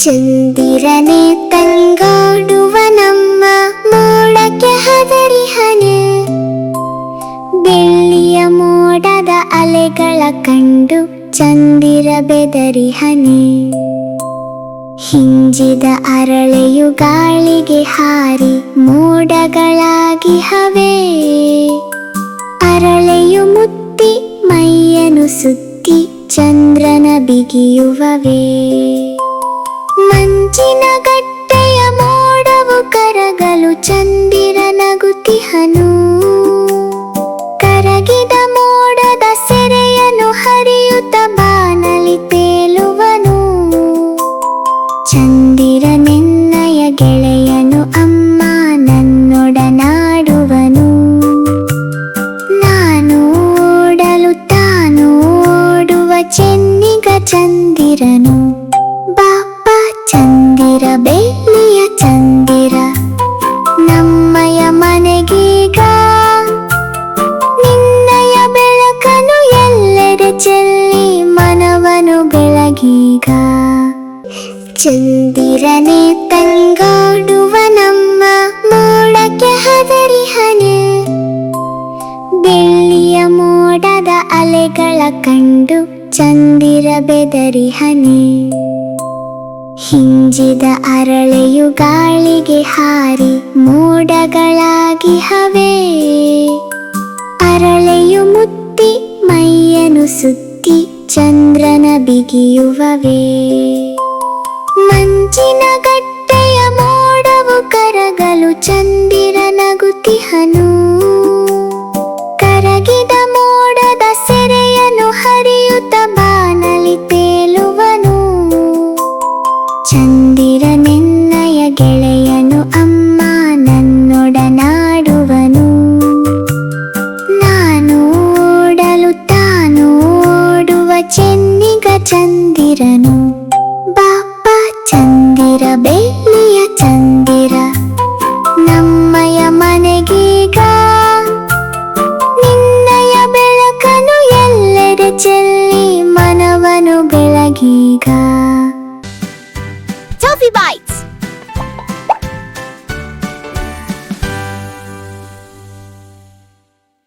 ಚಂದಿರನೆ ತಂಗಾಡುವ ನಮ್ಮ ಮೋಡಕ್ಕೆ ಹದರಿಹನೆ, ಬೆಳ್ಳಿಯ ಮೋಡದ ಅಲೆಗಳ ಕಂಡು ಚಂದಿರ ಬೆದರಿಹನೆ. ಹಿಂಜಿದ ಅರಳೆಯು ಗಾಳಿಗೆ ಹಾರಿ ಮೋಡಗಳಾಗಿ ಹವೆ, ಅರಳೆಯು ಮುತ್ತಿ ಮೈಯನ್ನು ಸುತ್ತಿ ಚಂದ್ರನ ಬಿಗಿಯುವವೇ. ಮಂಜಿನ ಗಟ್ಟೆಯ ಮೋಡವು ಕರಗಲು ಚಂದಿರ ನಗುತ್ತಿಹನು, ಕರಗಿದ ಮೋಡದ ಸೆರೆಯನ್ನು ಹರಿಯುತ್ತ ಬಾನಲಿ ತೇಲುವನು. ಚಂದಿರ ನಿನ್ನಯ ಗೆಳೆಯನು ಅಮ್ಮ ನನ್ನೊಡನಾಡುವನು, ನಾನು ಓಡಲು ತಾನು ಓಡುವ ಚೆನ್ನಿಗ ಚಂದಿರನು. ಬಾಪ ಚಂದಿರ ಬೆಳ್ಳಿಯ ಚಂದಿರ ನಮ್ಮಯ ಮನೆಗೀಗ, ನಿನ್ನಯ ಬೆಳಕನು ಎಲ್ಲೆಡೆ ಚೆಲ್ಲಿ ಮನವನು ಬೆಳಗೀಗ. ಚಂದಿರನೆ ತಂಗಾಡುವ ನಮ್ಮ ಮೋಡಕ್ಕೆ ಹದರಿಹನೆ, ಬೆಳ್ಳಿಯ ಮೋಡದ ಅಲೆಗಳ ಕಂಡು ಚಂದಿರ ಬೆದರಿಹನೆ. ಹಿಂಜಿದ ಅರಳೆಯು ಗಾಳಿಗೆ ಹಾರಿ ಮೋಡಗಳಾಗಿ ಹವೆ, ಅರಳೆಯು ಮುತ್ತಿ ಮೈಯನ್ನು ಸುತ್ತಿ ಚಂದ್ರನ ಬಿಗಿಯುವವೇ. ಮಂಜಿನ ಗಟ್ಟೆಯ ಮೋಡವು ಕರಗಲು ಚಂದಿರ ನಗುತ್ತಿಹನು, ಕರಗಿದ ಮೋಡದ ಸೆರೆಯನ್ನು ಹರಿಯುತ್ತ ಬಾನಲಿ ತೇಲುವನು. ಚಂದಿರ ನಿನ್ನಯ ಗೆಳೆಯ